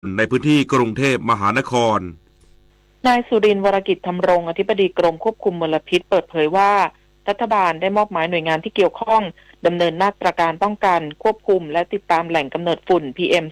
ในพื้นที่กรุงเทพมหานครนายสุรินทร์วรกิจธรรมรงค์อธิบดีกรมควบคุมมลพิษเปิดเผยว่ารัฐบาลได้มอบหมายหน่วยงานที่เกี่ยวข้องดำเนินมาตรการป้องกันควบคุมและติดตามแหล่งกำเนิดฝุ่น PM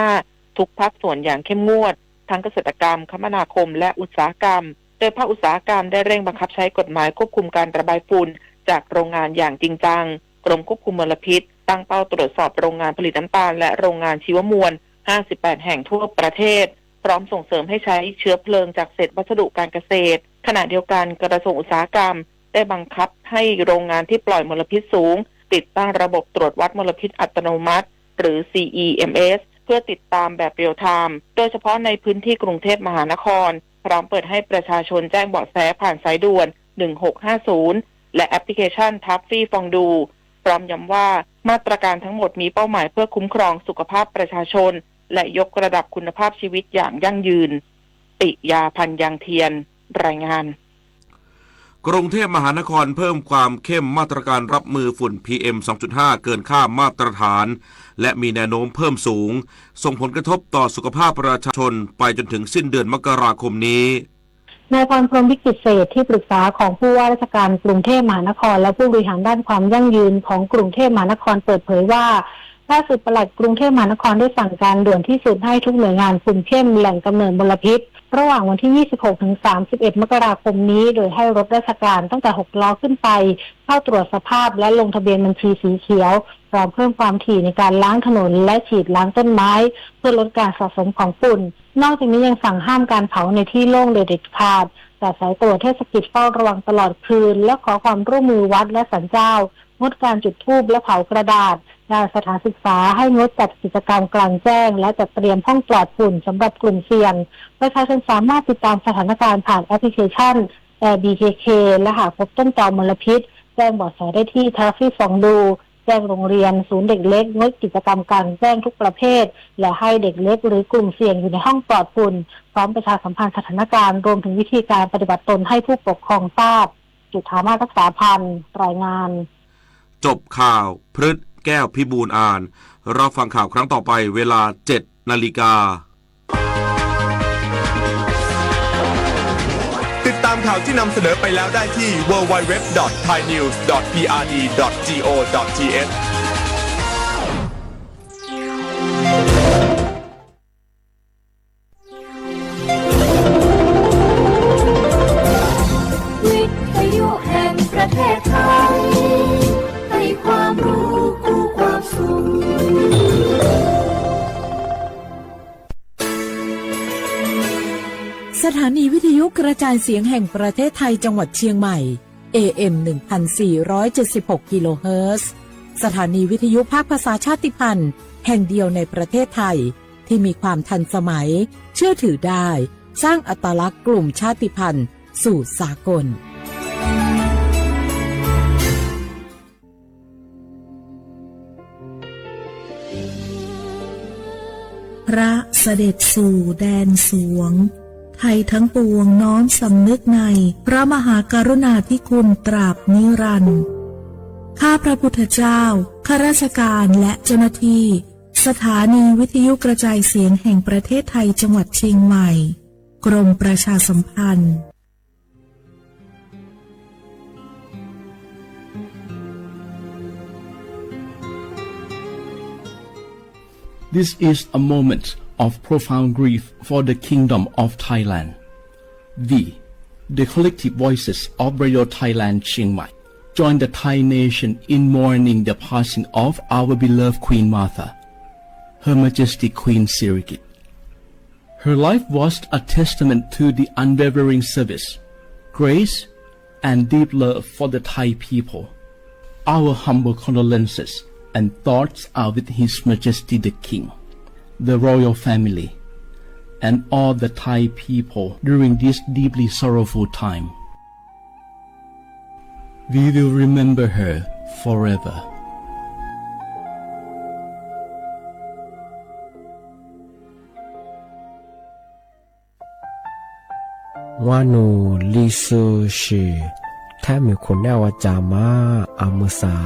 2.5 ทุกภาคส่วนอย่างเข้มงวดทั้งเกษตรกรรมคมนาคมและอุตสาหกรรมโดยภาคอุตสาหกรรมได้เร่งบังคับใช้กฎหมายควบคุมการระบายฝุ่นจากโรงงานอย่างจริงจังกรมควบคุมมลพิษตั้งเป้าตรวจสอบโรงงานผลิตน้ำตาลและโรงงานชีวมวล58 แห่งทั่วประเทศพร้อมส่งเสริมให้ใช้เชื้อเพลิงจากเศษวัสดุการเกษตรขณะเดียวกันกระทรวงอุตสาหกรรมได้บังคับให้โรงงานที่ปล่อยมลพิษสูงติดตั้งระบบตรวจวัดมลพิษอัตโนมัติหรือ CEMS เพื่อติดตามแบบเรียลไทม์โดยเฉพาะในพื้นที่กรุงเทพมหานครพร้อมเปิดให้ประชาชนแจ้งเบาะแสผ่านสายด่วน1650และแอปพลิเคชันทัฟฟี่ฟองดูพร้อมย้ำว่ามาตรการทั้งหมดมีเป้าหมายเพื่อคุ้มครองสุขภาพประชาชนและยกระดับคุณภาพชีวิตอย่างยั่งยืนปิยาพันธ์ยังเทียนรายงานกรุงเทพมหานครเพิ่มความเข้มมาตรการรับมือฝุ่น PM 2.5 เกินค่ามาตรฐานและมีแนวโน้มเพิ่มสูงส่งผลกระทบต่อสุขภาพประชาชนไปจนถึงสิ้นเดือนมกราคมนี้นายพรพรหมวิจิตรเศรษฐ์ที่ปรึกษาของผู้ว่าราชการกรุงเทพมหานครและผู้บริหารด้านความยั่งยืนของกรุงเทพมหานครเปิดเผยว่าล่าสุดปลัดกรุงเทพมหานครได้สั่งการด่วนที่สุดให้ทุกหน่วยงานคุมเข้มแหล่งกำเนิดมลพิษระหว่างวันที่ 26 ถึง 31 มกราคมนี้โดยให้รถราชการตั้งแต่6 ล้อขึ้นไปเข้าตรวจสภาพและลงทะเบียนบัญชีสีเขียวพร้อมเพิ่มความถี่ในการล้างถนนและฉีดล้างต้นไม้เพื่อลดการสะสมของฝุ่นนอกจากนี้ยังสั่งห้ามการเผาในที่โล่งโดยเด็ดขาดแต่สายตรวจเทศกิจเฝ้าระวังตลอดคืนและขอความร่วมมือวัดและศาลเจ้างดการจุดธูปและเผากระดาษสถานศึกษาให้งดจัดกิจกรรมกลางแจ้งและจัดเตรียมห้องปลอดฝุ่นสำหรับกลุ่มเสี่ยงประชาชนสามารถติดตามสถานการณ์ผ่านแอปพลิเคชัน BKK และหากพบต้นตอมลพิษแจ้งเบาะแสได้ที่ทัฟฟี่ฟองดูแจ้งโรงเรียนศูนย์เด็กเล็กงดกิจกรรมกลางแจ้งทุกประเภทและให้เด็กเล็กหรือกลุ่มเสี่ยงอยู่ในห้องปลอดฝุ่นพร้อมประชาสัมพันธ์สถานการณ์รวมถึงวิธีการปฏิบัติตนให้ผู้ปกครองทราบจุฑามาศรักษาพันธ์รายงานจบข่าวพฤษแก้วพิบูลอ่านเราฟังข่าวครั้งต่อไปเวลา 7 นาฬิกาติดตามข่าวที่นำเสนอไปแล้วได้ที่ www.thainews.prd.go.thวิทยุแห่งประเทศไทยให้ความรู้คู่ความสุขสถานีวิทยุกระจายเสียงแห่งประเทศไทยจังหวัดเชียงใหม่ AM 1476 กิโลเฮิรตซ์สถานีวิทยุภาคภาษาชาติพันธุ์แห่งเดียวในประเทศไทยที่มีความทันสมัยเชื่อถือได้สร้างอัตลักษณ์กลุ่มชาติพันธุ์สู่สากลพระเสด็จสู่แดนสวงไทยทั้งปวงน้อมสำนึกในพระมหากรุณาธิคุณตราบนิรันดร์ข้าพระพุทธเจ้าข้าราชการและเจ้าหน้าที่สถานีวิทยุกระจายเสียงแห่งประเทศไทยจังหวัดเชียงใหม่กรมประชาสัมพันธ์ This is a moment of profound grief for the Kingdom of Thailand. We, the collective voices of Radio Thailand Chiang Mai, join the Thai nation in mourning the passing of our beloved Queen Martha, Her Majesty Queen Sirikit. Her life was a testament to the unwavering service, grace, and deep love for the Thai people. Our humble condolences and thoughts are with His Majesty the King, the royal family, and all the Thai people during this deeply sorrowful time. We will remember her forever. วานูลิซูชิแท้มีคนแนวจามาอามุสา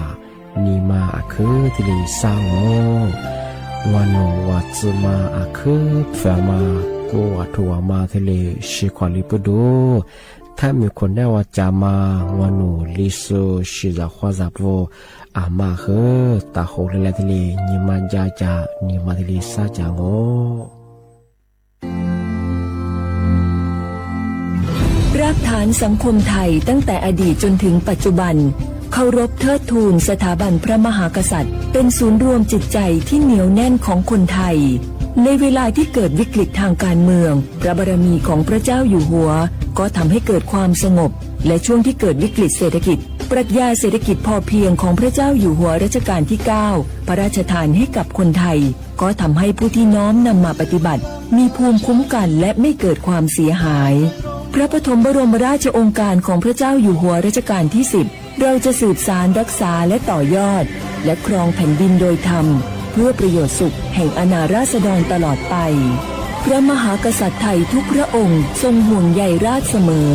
นีมาคือที่ลีสร้างโม วันโนวัตซึมาอาคือแฝมากูวัตถุวามาทะเลชิควาลิปดูถ้ามีคนได้ว่าจะมาวันโนลิโซชิซาควาซาโปอามาเฮตาโฮเลเลทะเลนิมาจาจานิมาทะเลซาจาโงรากฐานสังคมไทยตั้งแต่อดีตจนถึงปัจจุบันเคารพเทิดทูนสถาบันพระมหากษัตริย์เป็นศูนย์รวมจิตใจที่เหนียวแน่นของคนไทยในเวลาที่เกิดวิกฤตทางการเมืองพระบารมีของพระเจ้าอยู่หัวก็ทำให้เกิดความสงบและช่วงที่เกิดวิกฤตเศรษฐกิจปรัชญาเศรษฐกิจพอเพียงของพระเจ้าอยู่หัวรัชกาลที่ 9 พระราชทานให้กับคนไทยก็ทำให้ผู้ที่น้อมนำมาปฏิบัติมีภูมิคุ้มกันและไม่เกิดความเสียหายพระปฐมบรมราชโองการของพระเจ้าอยู่หัวรัชกาลที่ 10เราจะสืบสานรักษาและต่อยอดและครองแผ่นดินโดยธรรมเพื่อประโยชน์สุขแห่งอาณาราษฎรตลอดไปพระมหากษัตริย์ไทยทุกพระองค์ทรงห่วงใยราชเสมอ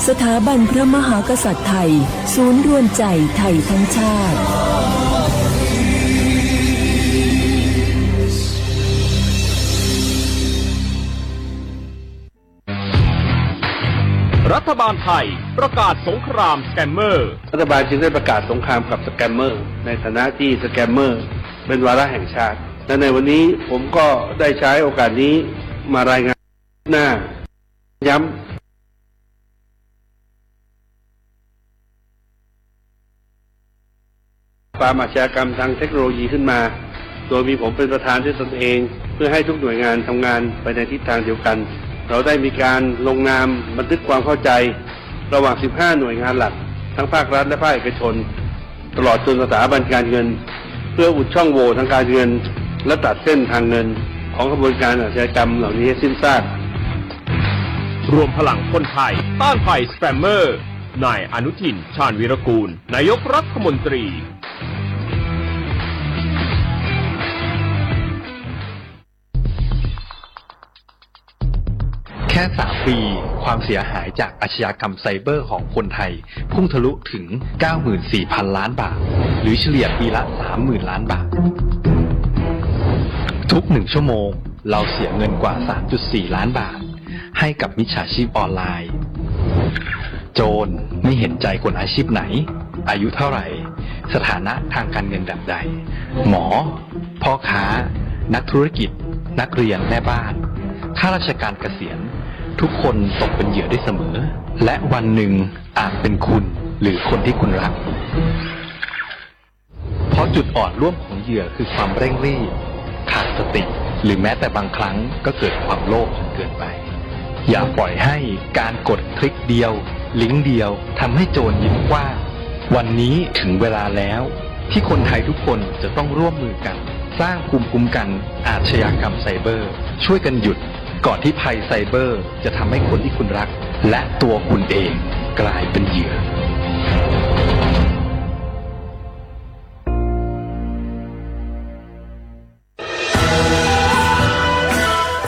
สถาบันพระมหากษัตริย์ไทยศูนย์รวมใจไทยทั้งชาติรัฐบาลไทยประกาศสงครามสแกมเมอร์รัฐบาลจึงได้ประกาศสงครามกับสแกมเมอร์ในฐานะที่สแกมเมอร์เป็นวาระแห่งชาติและในวันนี้ผมก็ได้ใช้โอกาสนี้มารายงานหน้าย้ำความอาชญากรรมทางเทคโนโลยีขึ้นมาโดยมีผมเป็นประธานด้วยตนเองเพื่อให้ทุกหน่วยงานทำงานไปในทิศทางเดียวกันเราได้มีการลงนามบันทึกความเข้าใจระหว่าง 15 หน่วยงานหลักทั้งภาครัฐและภาคเอกชนตลอดจนสถาบันการเงินเพื่ออุดช่องโหว่ทางการเงินและตัดเส้นทางเงินของกระบวนการอาชญากรรมเหล่านี้ให้สิ้นซากรวมพลังคนไทยต้านภัยสแปมเมอร์นายอนุทินชาญวีรกูลนายกรัฐมนตรีแค่3 ปีความเสียหายจากอาชญากรรมไซเบอร์ของคนไทยพุ่งทะลุถึง 94,000 ล้านบาทหรือเฉลี่ยปีละ 30,000 ล้านบาททุก1 ชั่วโมงเราเสียเงินกว่า 3.4 ล้านบาทให้กับมิจฉาชีพออนไลน์โจรไม่เห็นใจคนอาชีพไหนอายุเท่าไหร่สถานะทางการเงินแบบใดหมอพ่อค้านักธุรกิจนักเรียนแม่บ้านข้าราชการเกษียณทุกคนตกเป็นเหยื่อได้เสมอและวันหนึ่งอาจเป็นคุณหรือคนที่คุณรักเพราะจุดอ่อนร่วมของเหยื่อคือความเร่งรีบขาดสติหรือแม้แต่บางครั้งก็เกิดความโลภจนเกินไปอย่าปล่อยให้การกดคลิกเดียวลิงก์เดียวทำให้โจรยิ้มกว้างวันนี้ถึงเวลาแล้วที่คนไทยทุกคนจะต้องร่วมมือกันสร้างภูมิคุ้มกันอาชญากรรมไซเบอร์ช่วยกันหยุดก่อนที่ภัยไซเบอร์จะทำให้คนที่คุณรักและตัวคุณเองกลายเป็นเหยื่อ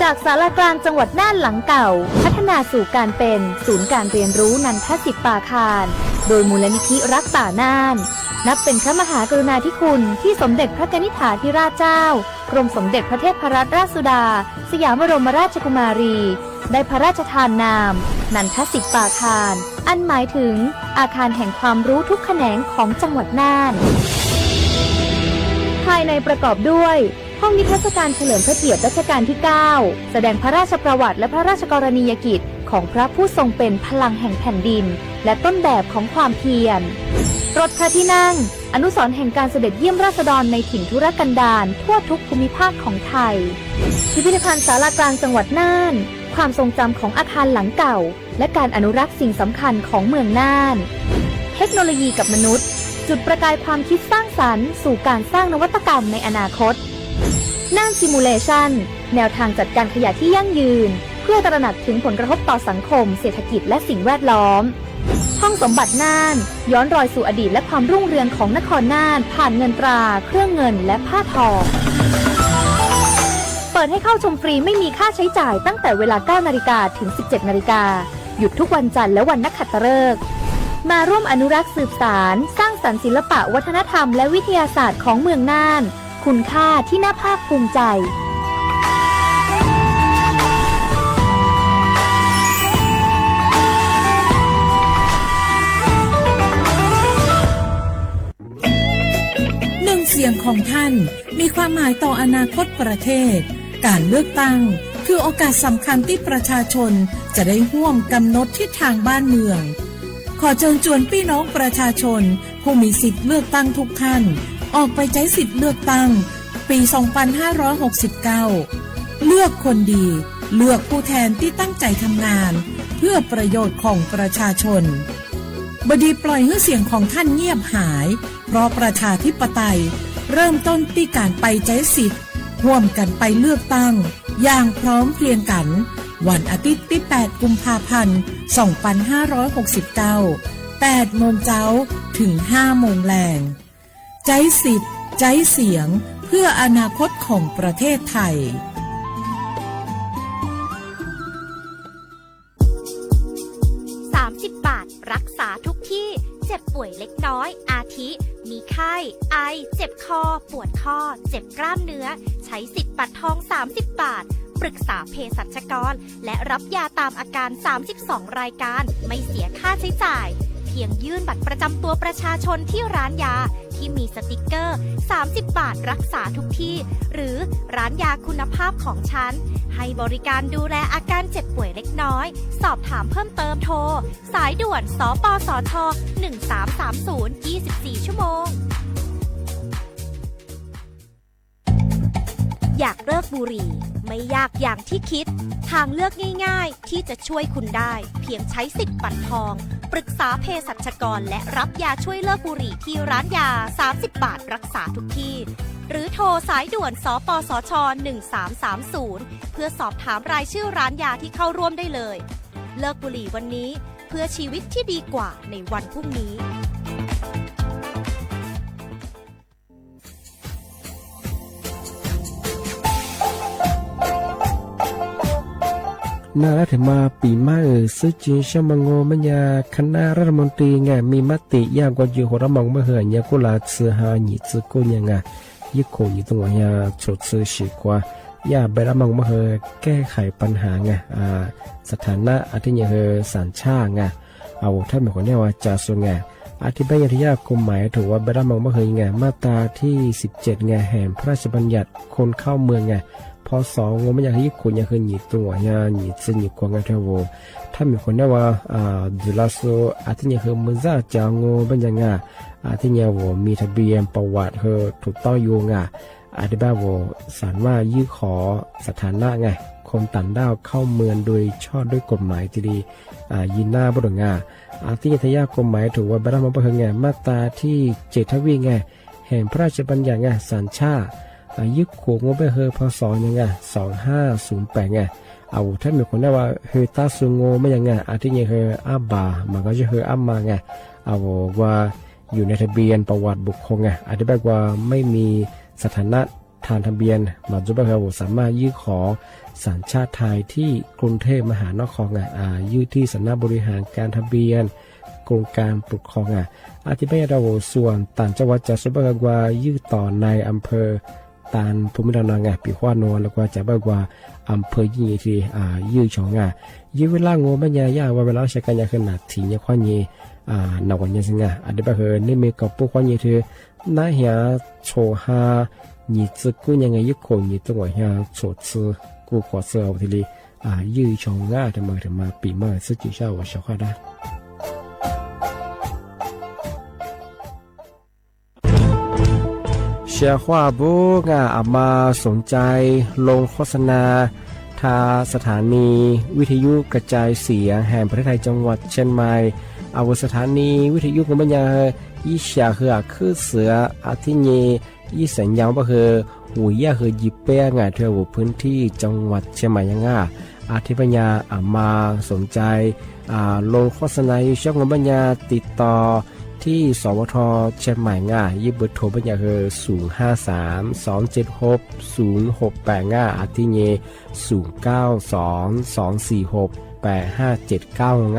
จากศาลากลางจังหวัดน่านหลังเก่าพัฒนาสู่การเป็นศูนย์การเรียนรู้นันทศิษย์ป่าคารโดยมูลนิธิรักป่าน่านนับเป็นพระมหากรุณาธิคุณที่สมเด็จพระกนิษฐาธิราชเจ้ากรมสมเด็จพระเทพรัตนราชสุดาสยามบรมราชกุมารีได้พระราชทานนามนันทศิษย์ป่าคารอันหมายถึงอาคารแห่งความรู้ทุกแขนงของจังหวัดน่านภายในประกอบด้วยห้องนิทรรศการเฉลิมพระเกียรติรัชกาลที่ 9แสดงพระราชประวัติและพระราชกรณียกิจของพระผู้ทรงเป็นพลังแห่งแผ่นดินและต้นแบบของความเพียรรถพระที่นั่งอนุสรณ์แห่งการเสด็จเยี่ยมราษฎรในถิ่นทุรกันดารทั่วทุกภูมิภาคของไทยพิพิธภัณฑ์ศาลากลางจังหวัดน่านความทรงจำของอาคารหลังเก่าและการอนุรักษ์สิ่งสำคัญของเมืองน่านเทคโนโลยีกับมนุษย์จุดประกายความคิดสร้างสรรค์สู่การสร้างนวัตกรรมในอนาคตน่านซิมูเลชันแนวทางจัดการขยะที่ยั่งยืนเพื่อตระหนักถึงผลกระทบต่อสังคมเศรษฐกิจและสิ่งแวดล้อมห้องสมบัติน่านย้อนรอยสู่อดีตและความรุ่งเรืองของนครน่านผ่านเงินตราเครื่องเงินและผ้าทองเปิดให้เข้าชมฟรีไม่มีค่าใช้จ่ายตั้งแต่เวลา 9 นาฬิกาถึง 17 นาฬิกาหยุดทุกวันจันทร์และวันนักขัตฤกษ์มาร่วมอนุรักษ์สืบสานสร้างสรรค์ศิลปะวัฒนธรรมและวิทยาศาสตร์ของเมืองน่าน คุณค่าที่น่าภาคภูมิใจ หนึ่งเสียงของท่านมีความหมายต่ออนาคตประเทศการเลือกตั้งคือโอกาสสำคัญที่ประชาชนจะได้ร่วมกำหนดทิศทางบ้านเมืองขอเชิญชวนพี่น้องประชาชนผู้มีสิทธิ์เลือกตั้งทุกท่านออกไปใช้สิทธิ์เลือกตั้งปี 2569 เลือกคนดีเลือกผู้แทนที่ตั้งใจทำงานเพื่อประโยชน์ของประชาชนบดีปล่อยให้เสียงของท่านเงียบหายเพราะประชาธิปไตยเริ่มต้นที่การไปใช้สิทธิ์ร่วมกันไปเลือกตั้งอย่างพร้อมเพรียงกันวันอาทิตย์ที่ 8 กุมภาพันธ์ 2569 8 โมงเช้าถึง 5 โมงแลงใช้สิทธิ์ใช้เสียงเพื่ออนาคตของประเทศไทย30 บาทรักษาทุกที่เจ็บป่วยเล็กน้อยอาทิมีไข้ไอเจ็บคอปวดข้อเจ็บกล้ามเนื้อใช้สิทธิ์บัตรทอง30 บาทปรึกษาเภสัชกรและรับยาตามอาการ32รายการไม่เสียค่าใช้จ่ายเพียงยื่นบัตรประจำตัวประชาชนที่ร้านยาที่มีสติกเกอร์30 บาทรักษาทุกที่หรือร้านยาคุณภาพของฉันให้บริการดูแลอาการเจ็บป่วยเล็กน้อยสอบถามเพิ่มเติมโทรสายด่วนสปสช1330 24 ชั่วโมงอยากเลิกบุหรี่ไม่ยากอย่างที่คิดทางเลือกง่ายๆที่จะช่วยคุณได้เพียงใช้สิทธิ์บัตรทองปรึกษาเภสัชกรและรับยาช่วยเลิกบุหรี่ที่ร้านยา30 บาทรักษาทุกที่หรือโทรสายด่วนสปสช1330เพื่อสอบถามรายชื่อร้านยาที่เข้าร่วมได้เลยเลิกบุหรี่วันนี้เพื่อชีวิตที่ดีกว่าในวันพรุ่งนี้น่ารักมาปีมาซึ่งจีนชมังโงมันยาคณะรัฐมนตรีไงมีมติยากกว่าอยู่หัวมองเมื่อเหื่อยกุลาซื้อหาหยิบกุยังไงยิ่งโคยิ่งตัวอยาชดซื้อฉีกว่ายาไปรับมองเมื่อเหื่อยแก้ไขปัญหาไงสถานะอาทิตย์เหื่อยสัญชาติไงเอาถ้ามีคนเนี่ยว่าจะส่วนไงอธิบายที่ยากกฎหมายถือว่าไปรับมองเมื่อเหื่อยไงมาตราที่17ไงแห่งพระราชบัญญัติคนเข้าเมืองไงพอ2งมันอยากให้คนอยากคือหยิบตัวอยากหยิบซึ่งหยิบกว่าไงเท่าว่าถ้ามีคนเนี่ยว่าดูแลส่วนอาทิตย์เนี่ยคือมือจ่าจางงเป็นยังไงอาทิตย์เนี่ยว่ามีทะเบียนประวัติเธอถูกต้องอยู่ไงอธิบายว่าสารว่ายื่นขอสถานะไงคนต่างด้าวเข้าเมืองโดยชอบด้วยกฎหมายที่ดียินหน้าบดงาอาทิตย์ทยากฎหมายถือว่าบรรดามาเพื่อไงมาตราที่7ทวีไงแห่งพระราชบัญญัติไงสัญชาติยึดขวงว่าไปเฮอพศยังไง2508ไงเอาถ้ามีคนได้ว่าเฮอตาซุงโงไม่ยังไงอาทิตย์ยังเฮออาบามันก็จะเฮออามาไงเอาว่าอยู่ในทะเบียนประวัติบุคคลไงอธิบายว่าไม่มีสถานะทางทะเบียนมาจุบันเราสามารถยื่นขอสัญชาติไทยที่กรุงเทพมหานครไงยื่นที่สำนักบริหารการทะเบียนกรมการปกครองไงอธิบายเราส่วนต่างจังหวัดจะสุบันว่ายื่นต่อในอำเภอตานภูมิลำเนาไงปีขวานนแล้วก็จะบอกว่าอำเภอยี่ที่ยื้อชองไงยื้อเวลางูไม่ยายาว่าเวลาใช้กันยาขนาดถี่เนี่ยควานยี่นวันยังสิงะอดีตเฮนี่มีกับพวกควานยี่ที่น่าเหียโชฮาหยิบซึกูยังไงยึดโคนหยิบตัวเหียโชซึกูขอเสือเอาทีลียื้อชองง่าทำไมถึงมาปีมาซึ่งจีเช่าว่าชาวข้าได้เชียร์ว่าบุกอามาสนใจลงโฆษณาทาสถานีวิทยุกระจายเสียงแห่งประเทศไทยจังหวัดเชียงใหม่เอาสถานีวิทยุของบัญญายี่เชียคือคือเสืออาทิเยยี่สัญญาณก็คือหูยาคือยิบเป้งเทวพื้นที่จังหวัดเชียงใหม่ยังอาทิปัญญาอามาสนใจลงโฆษณาอยู่ช่องบัญญาติดต่อที่สวทเชียงใหม่ยิบเบอร์โทรบัญญาคือ053-276-068อาทิเย092-246-8579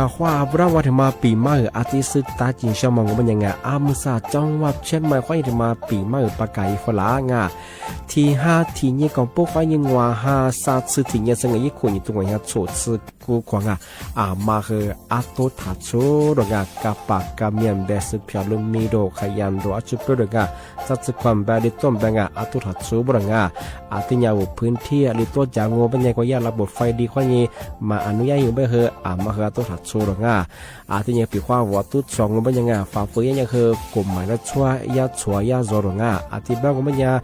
าว่าบราวัฒมาปีใหม่อาทิตย์ตาจินชามองมันยังไงอามุสาจังหวัดเชียงใหม่ควายมาปีใหม่ปากไก่ฝรั่งที่5ที่นี่ของพวกควายยังว่า5 3ที่นี่สังเกตคนอยู่ตรงนี้โฉดซึกูกว่ามาคืออาตุทัดโชดกับปากกับเมียนเดสพิอาลุมิโดขยันรัวจุดประดังสัตว์ความแบบดิต้มแบบอาตุทัดโชบรังอาทิยาวพื้นที่ลิตัวจางงูเป็นยังก็ยาระบบไฟดีควายนี้มาอนุญาตอยู่ไม่เหรอมาคืออาตุทัดโชรังอาทิยังปีความวัดตุดสองงูเป็นยังฝ่าฝืนยังคือกลุ่มหมายละชัวยาชัวยาจรังอาทิบ้างงูเป็นยัง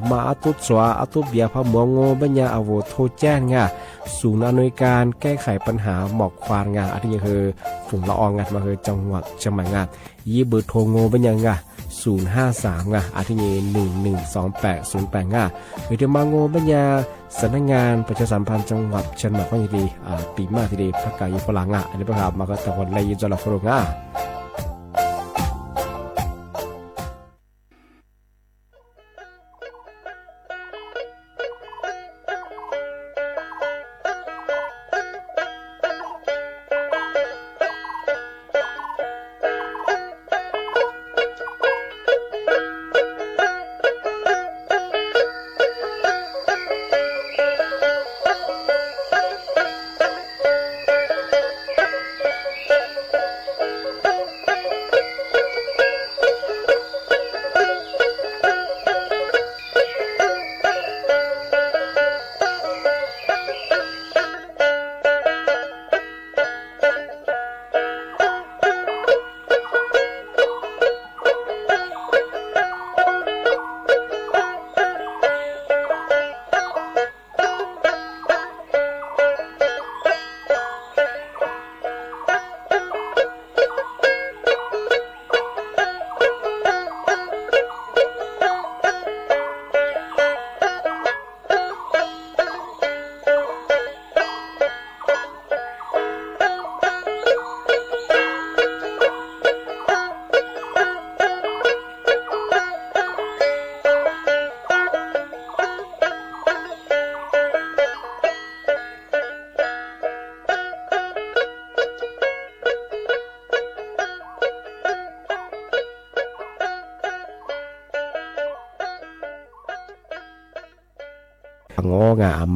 มาอาตุชัวอาตุเบียพะมัวงูเป็นยังอาวุธโทแจ้งศูนย์อำนวยการแก้ไขปัญหาหมอกควานอาทิยังคือฝุ่นละอองมาคือจังหวัดเชียงใหม่ยี่เบอร์โทรงูเป็นยัง053อาทิยัง112808หรือมางูเป็นยังสำนักงานประชาสัมพันธ์จังหวัดเชียงใหม่ก็ยังดีปีมากทีเดียวพักกายฝรั่งอันนี้ประกาศมาก็ตะวันเลยยินจะหลับฝรั่งงอง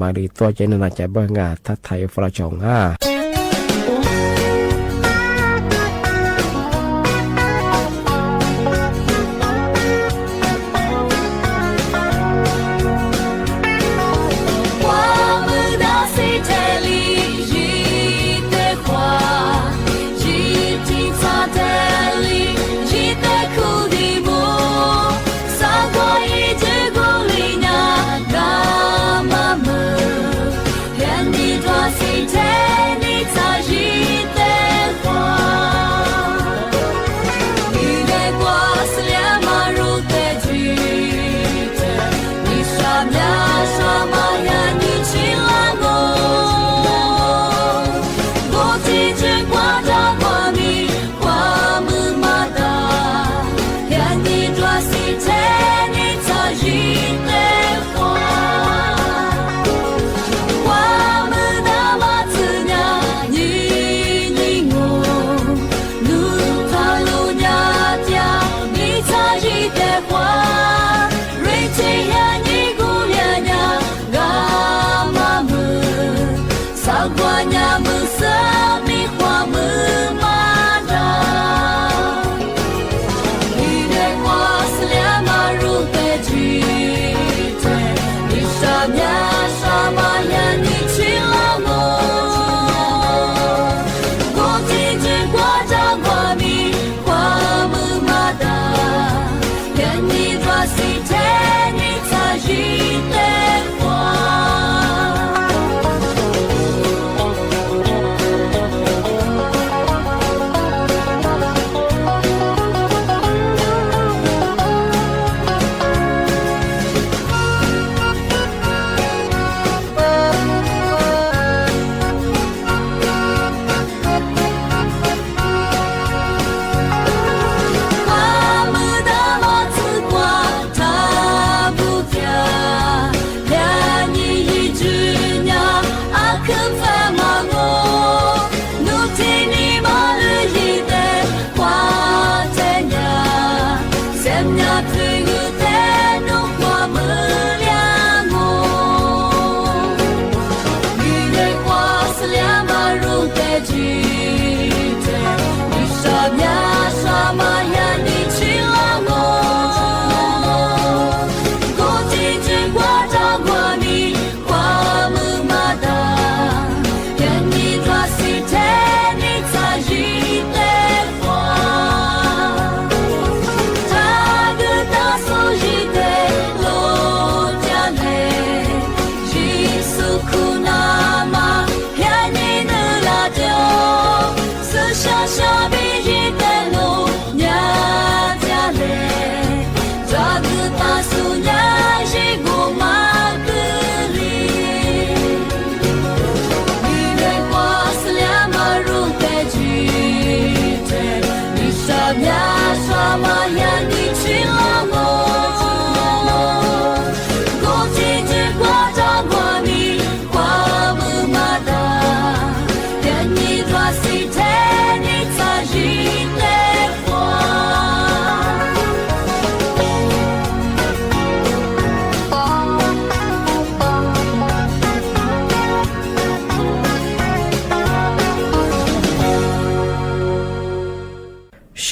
มาดีตัวใจนนาใจบ้างทัดไทยฝรั่งจงSay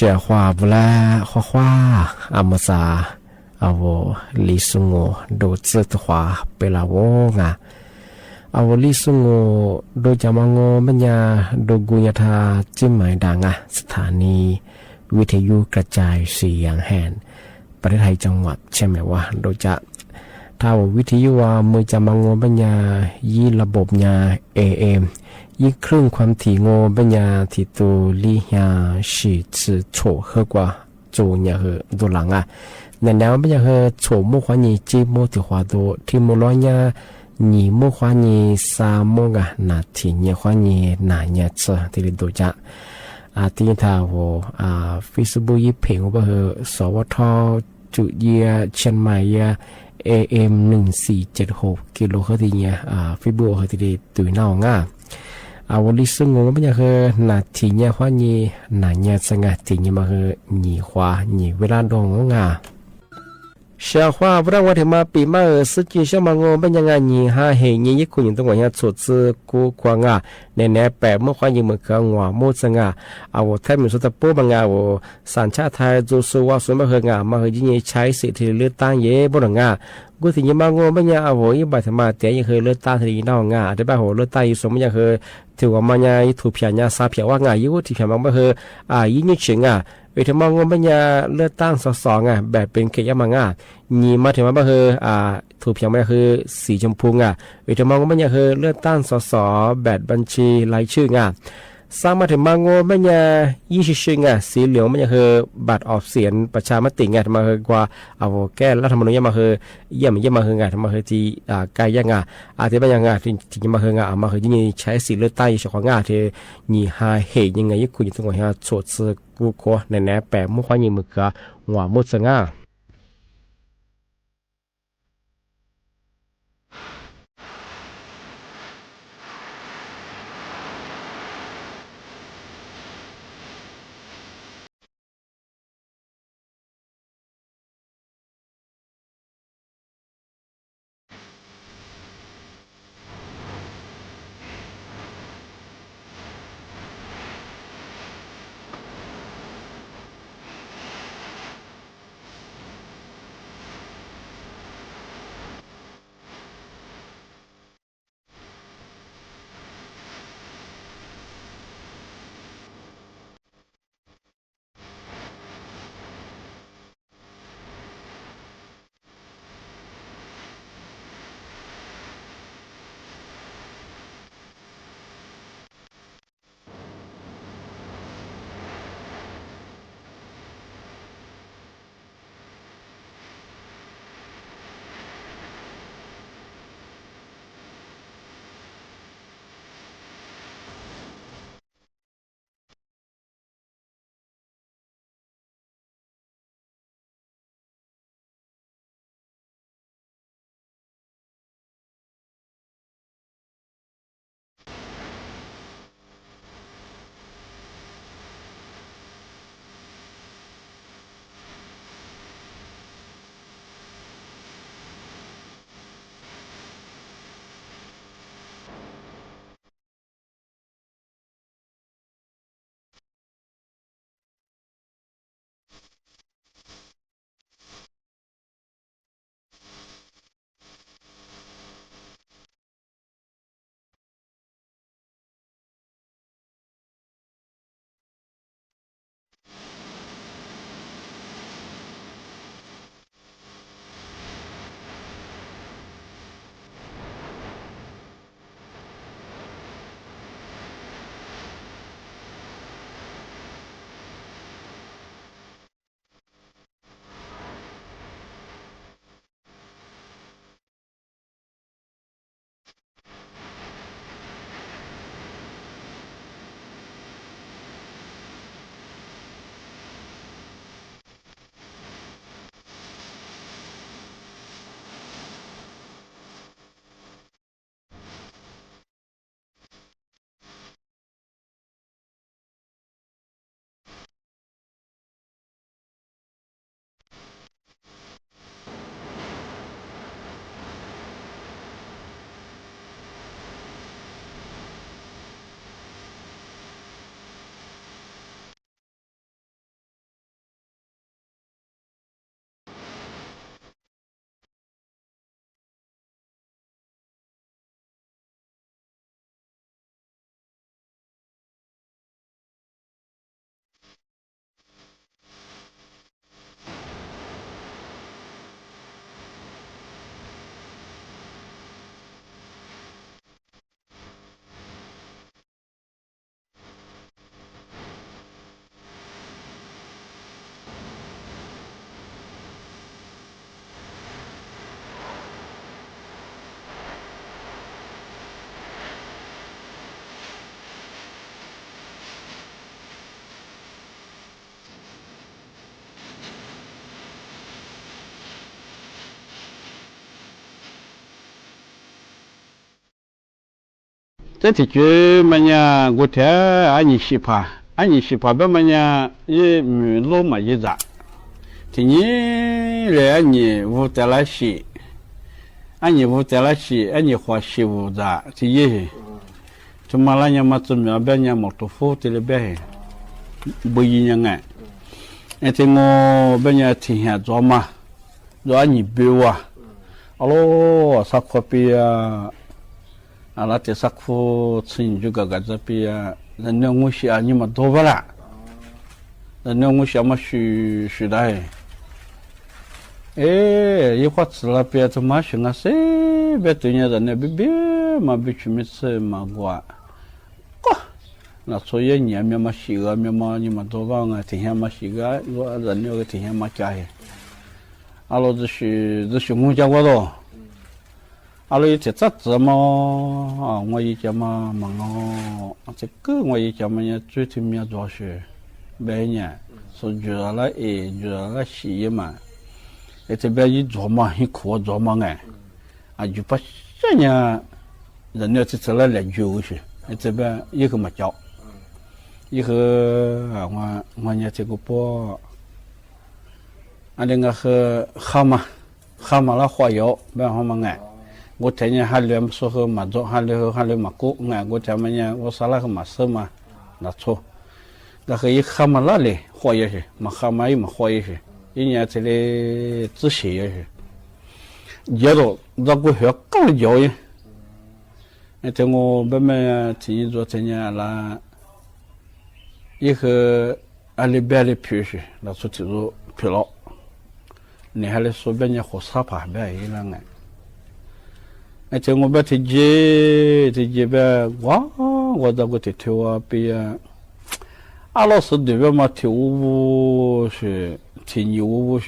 เสีย话不啦花阿么啥阿我李松我都知的话被啦我啊阿我李松我都จามงบัญญาดูกุญทาจิ้มหมายดังอ่ะสถานีวิทยุกระจายเสียงแห่งประเทศไทยจังหวัดใช่ไหมวะโดยจะถ้าวิทยุว่ามือจามงบัญญายี่ระบบญา AMยิ่งครึ่งความถี่โงบัญญาที่ตัวลี่ยาสีจือโฉเฮกว่าโจเนี่ยเฮตัวหลังอ่ะในแนวบัญญาเฮโฉโมขวานีจีโมติขวาตัวที่โมร้อยเนี่ย你莫花你沙漠啊，那天你花你哪日子？这里都讲啊，第一套我啊，Facebook 一屏我不和สวทจุเยียเชียงใหม่ยา AM 1476กิโลเฮิรตซ์เนี่ยFacebook เฮที่ตุยน่างอ่ะวันนี้ซึ่ง我们也和那天你花你哪日子啊？天你嘛和你花你เวลาดองอ่ะเสียว่าพระวันที่มาปีมาสกิชมางงเป็นยังไงนี่ฮะเฮยี่ยี่คุณยังต้องว่าเนี่ยสุดซื้อกูควางอ่ะในแนวแปะเมื่อควายยิงมือเขาหัวโมดสังอ่ะเอาแทบเหมือนสุดตะปูบางอ่ะสัญชาติไทยจูสูว่าส่วนมาเฮงอ่ะมาเฮยิ่งใช้สิทธิเลือกตั้งเย่บนอ่ะกูถึงยังมางงเป็นยังเอาอีบัตรมาแต่ยังเคยเลือกตั้งทีน้องอ่ะแต่บ้าเลือกตั้งอยู่สมยังเคยถือว่ามันยังถูกเพียงยังซาเพียว่างอ่ะยิ่งที่เพียงมันมาเฮยิ่งชิงอ่ะเวทมองปัญญาเลือกตั้งสสไงแบบเป็นเขตยามังอ่ะนี่มาถึงว่าคือถูกเพียงไม่คือสีชมพูอ่ะเวทมองปัญญาคือเลือกตั้งสสแบบบัญชีรายชื่ออ่ะสร้างมาถึงมังโง่ปัญญา20ชื่ออ่ะสีเหลืองปัญญาคือบัตรออกเสียงประชามติไงมาคือกว่าเอาแก้รัฐธรรมนูญมาคือเยี่ยมมาคือไงมาคือที่ใกล้ยังอ่ะที่ปัญญาอ่ะที่มาคืออ่ะมาคือที่ใช้สีเลือกตั้งอยู่ของอ่ะที่นี่หาเหตุยังไงยิ่งคุณยังต้องว่าโฉดซื้อกูขอในแนวแปะมุขวายิงมือขาหัวมุดสังอ่ะ这体觉么呀？我听俺你西怕，俺你西怕别么呀？也老么一咋？ทีนี้เลยอันนี้วุฒิละชีอันนี้วุฒิละชีอันนี้หัวชีวุฒิที่ยี่ทุกมาแล้วยังมาจุดแบบยังหมดตัวฟูที่เลยแบบบุยยังไงไอ้ที่งอแบบยังที่เหี้ยจอมาจออันนี้เบี้ยวอ๋อสักขวบปีอะไรที่สักขวบสิ่งจุกกะจะปีแล้วเนี่ยงูชีอันนี้มาตัวละแล้วเนี่ยงูชีมาชูได้一会吃了别的嘛行啊，谁别对人家那别嘛别去没吃嘛过，那所以年面嘛洗个面嘛你们多帮啊，天天嘛洗个，我人那个天天嘛加些，阿拉这是我家我咯，阿拉一天咋子嘛啊，我一家嘛忙哦，这个我一家嘛也最近面做事，每年说觉得了觉得了洗嘛。这边一做嘛，一苦做嘛哎，啊就把这样人家这来就是，这边一个嘛叫，一个啊我也这个包，啊那个和蛤蟆了花油，别蛤蟆哎，我天天还连说和嘛做，还连嘛过哎，我天天我啥那个嘛事嘛，那错，那个一蛤蟆那里花也是，嘛蛤蟆也嘛花也是。一年这里只写也是，接着那个学更教育，这我慢慢听说这年啦，一个俺里边的皮是那出去做疲劳，你还得说别人活沙爬别一样哎，这我别提及别我这个提头啊别，俺老师对别嘛提我是。挺牛，我是。